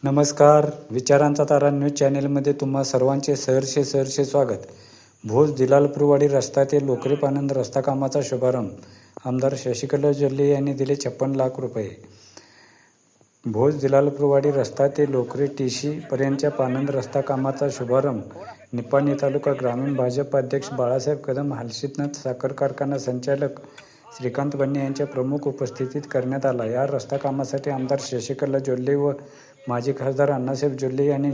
नमस्कार. विचारांचा तारा न्यूज चॅनेलमध्ये तुम्हा सर्वांचे सहर्षे स्वागत. भोज दिलालपूरवाडी रस्ता ते लोकरी पानंद रस्ता कामाचा शुभारंभ. आमदार शशिकला जोल्ले यांनी दिले 56 लाख रुपये. भोज दिलालपूरवाडी रस्ता ते लोकरी टीसी पर्यंतच्या पानंद रस्ता कामाचा शुभारंभ निपाणी तालुका ग्रामीण भाजप अध्यक्ष बाळासाहेब कदम, हलसिद्धनाथ साखर कारखाना संचालक श्रीकांत बन्ने यांच्या प्रमुख उपस्थितीत करण्यात आला. या रस्ता कामासाठी आमदार शशिकला जोल्ले व माजी खासदार अण्णासाहेब जोल्ले यांनी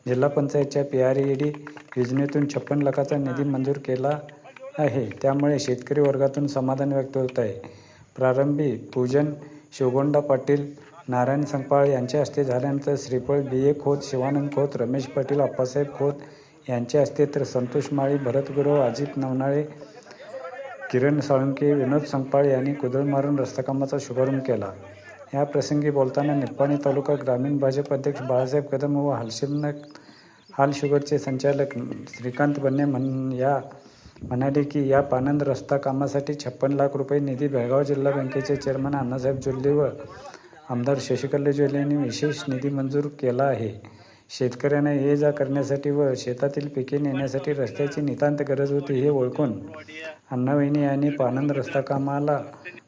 जिल्हा पंचायतच्या PRED योजनेतून 56 लाखाचा निधी मंजूर केला आहे. त्यामुळे शेतकरी वर्गातून समाधान व्यक्त होत आहे. प्रारंभी पूजन शिवगोंडा पाटील, नारायण संकपाळ यांच्या हस्ते झाल्यानंतर श्रीफळ BA खोत, शिवानंद खोत, रमेश पाटील, आप्पासाहेब खोत यांच्या हस्ते तर संतोष माळी, भरत गुरव, अजित नवनाळे, किरण साळुंके, विनोद संकपाळ यांनी कुदळ मारून रस्ता कामाचा शुभारंभ केला. या प्रसंगी बोलताना निपाणी तालुका ग्रामीण भाजप अध्यक्ष बाळासाहेब कदम व हलसिद्धनाथ हाल शुगरचे संचालक श्रीकांत बन्ने म्हणाले की या पानंद रस्ता कामासाठी 56 लाख रुपये निधी बेळगाव जिल्हा बँकेचे चेअरमन अण्णासाहेब जोल्ले व आमदार शशिकला जोल्ले यांनी विशेष निधी मंजूर केला आहे. शेतकऱ्यांना ये जा करण्यासाठी व शेतातील पिके नेण्यासाठी रस्त्याची नितांत गरज होती हे ओळखून अण्णावहिनी यांनी पानंद रस्ता कामाला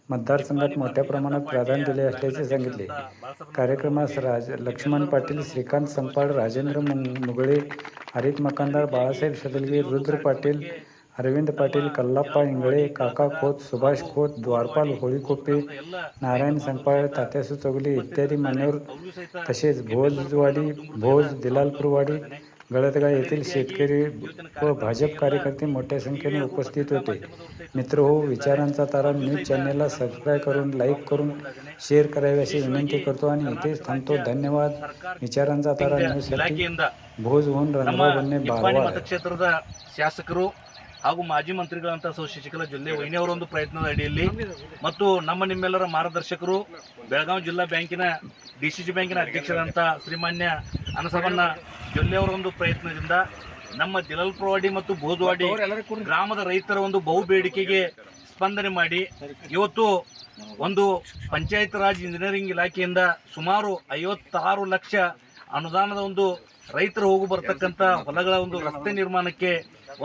मतदारसंघात मोठ्या प्रमाणात प्राधान्य दिले असल्याचे सांगितले. कार्यक्रमास लक्ष्मण पाटील, श्रीकांत संकपाळ, राजेंद्र मुगळे, आरिफ मकानदार, बाळासाहेब सदलगे, रुद्र पाटील, अरविंद पाटील, कल्लाप्पा इंगळे, काका खोत, सुभाष खोत, द्वारपाल होळीकोपे, नारायण संकपाळ, तात्यासू चौगले इत्यादी मान्यवर तसेच भोज दिलालपूरवाडी, गळतगाव येथील शेतकरी व भाजप कार्यकर्ते मोठ्या संख्येने उपस्थित होते. मित्र हो, विचारांचा तारा न्यूज चॅनेलला सबस्क्राईब करून, लाईक करून, शेअर करावे अशी विनंती करतो आणि इथेच थांबतो. धन्यवाद. विचारांचा तारा न्यूजसाठी ಭೋಜ್ ರಂಗರಾವ್ ಬನ್ನೆ ಬಾರವಾಡ ಮತಕ್ಷೇತ್ರದ ಶಾಸಕರು ಹಾಗೂ ಮಾಜಿ ಮಂತ್ರಿಗಳಂತ ಶಶಿಕಲಾ ಜೊಲ್ಲೆ ವೈನಿಯವರ ಒಂದು ಪ್ರಯತ್ನದ ಅಡಿಯಲ್ಲಿ ಮತ್ತು ನಿಮ್ಮೆಲ್ಲರ ಮಾರ್ಗದರ್ಶಕರು ಬೆಳಗಾವಿ ಜಿಲ್ಲಾ ಬ್ಯಾಂಕಿನ DCG ಬ್ಯಾಂಕಿನ ಅಧ್ಯಕ್ಷರಾದಂಥ ಶ್ರೀಮಾನ್ಯ ಅನಸವಣ್ಣ ಜೊಲ್ಲೆ ಅವರ ಒಂದು ಪ್ರಯತ್ನದಿಂದ ನಮ್ಮ ದಿಲಾಲ್ಪುರವಾಡಿ ಮತ್ತು ಭೋಜವಾಡಿ ಗ್ರಾಮದ ರೈತರ ಒಂದು ಬಹು ಬೇಡಿಕೆಗೆ ಸ್ಪಂದನೆ ಮಾಡಿ ಇವತ್ತು ಒಂದು ಪಂಚಾಯತ್ ರಾಜ್ ಇಂಜಿನಿಯರಿಂಗ್ ಇಲಾಖೆಯಿಂದ ಸುಮಾರು 56 ಲಕ್ಷ ಅನುದಾನದ ಒಂದು ರೈತರು ಹೋಗಿ ಬರ್ತಕ್ಕಂಥ ಹೊಲಗಳ ಒಂದು ರಸ್ತೆ ನಿರ್ಮಾಣಕ್ಕೆ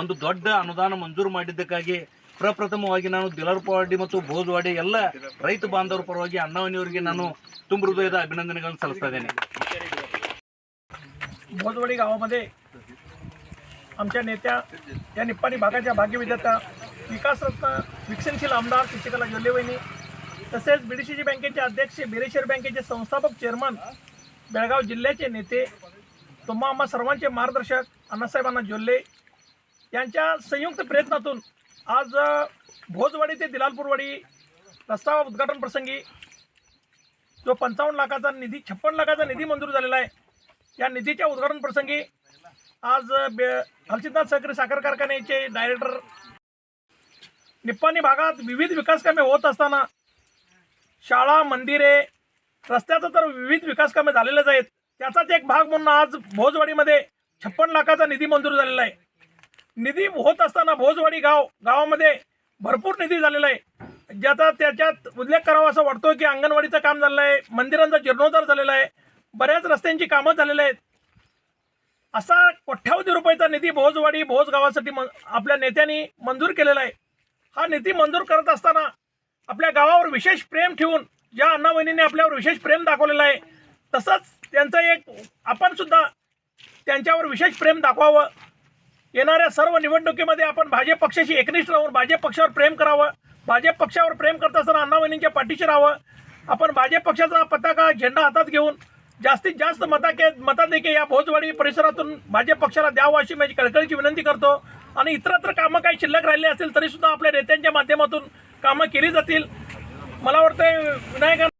ಒಂದು ದೊಡ್ಡ ಅನುದಾನ ಮಂಜೂರು ಮಾಡಿದ್ದಕ್ಕಾಗಿ ಪ್ರಪ್ರಥಮವಾಗಿ ನಾನು ದಿಲಾಲ್ಪುರವಾಡಿ ಮತ್ತು ಭೋಜವಾಡಿ ಎಲ್ಲ ರೈತ ಬಾಂಧವರ ಪರವಾಗಿ ಅಣ್ಣವನಿಯವರಿಗೆ ನಾನು ತುಂಬ ಹೃದಯದ अभिनंदनेಗಳನ್ನು सಲ್ಲಿಸ್ತಾ इದ್ದೇನೆ. भोजवाडी गावामध्ये आमच्या नेत्या या निपाणी भागाच्या भाग्यविधाता विकासरत्न विकसनशील आमदार शशिकला जोल्ले वहिनी तसेच BDCG बँकेचे अध्यक्ष, बिरेश्वर बँकेचे संस्थापक चेअरमन, बेळगाव जिल्ह्याचे नेते, तुम्हा आम्हा सर्वांचे मार्गदर्शक अण्णासाहेबांना जोल्ले यांच्या संयुक्त प्रयत्नातून आज भोजवाडी ते दिलालपूरवाडी रस्ता उद्घाटन प्रसंगी जो 55 लाखाचा निधी 56 लाखाचा निधी मंजूर झालेला आहे. या निधीच्या उद्घाटन प्रसंगी आज हलसिद्धनाथ साखर कारखान्याचे डायरेक्टर निपाणी भागात विविध विकास कामे होत असताना शाळा, मंदिरे, रस्त्याचं तर विविध विकास कामे झालेलेच आहेत. त्याचाच एक भाग म्हणून आज भोजवाडीमध्ये 56 लाखाचा निधी मंजूर झालेला आहे. निधी होत असताना भोजवाडी गावामध्ये भरपूर निधी झालेला आहे, ज्याचा त्याच्यात उल्लेख करावा असं वाटतो की अंगणवाडीचं काम झालेलं आहे, मंदिरांचा जीर्णोद्धार झालेला आहे, बऱ्याच रस्त्यांची कामं झालेली आहेत. असा कोट्यावधी रुपयाचा निधी भोज गावासाठी आपल्या नेत्यांनी मंजूर केलेला आहे. हा निधी मंजूर करत असताना आपल्या गावावर विशेष प्रेम ठेवून ज्या अण्णावहिनीने आपल्यावर विशेष प्रेम दाखवलेलं आहे, तसंच त्यांचं आपण सुद्धा त्यांच्यावर विशेष प्रेम दाखवावं. येणाऱ्या सर्व निवडणुकीमध्ये आपण भाजप पक्षाशी एकनिष्ठ राहून भाजप पक्षावर प्रेम करावं. भाजप पक्षावर प्रेम करत असताना अण्णावहिनींच्या पाठीशी राहावं. आपण भाजप पक्षाचा पताका, झेंडा हातात घेऊन जास्तीत जास्त मताधिक्य या भोजवाडी परिसरातून भाजप पक्षाला द्यावं अशी माझी कळकळीची विनंती करतो. आणि इतरत्र कामं काही शिल्लक राहिली असेल तरीसुद्धा आपल्या नेत्यांच्या माध्यमातून कामं केली जातील. मला वाटतं विनायक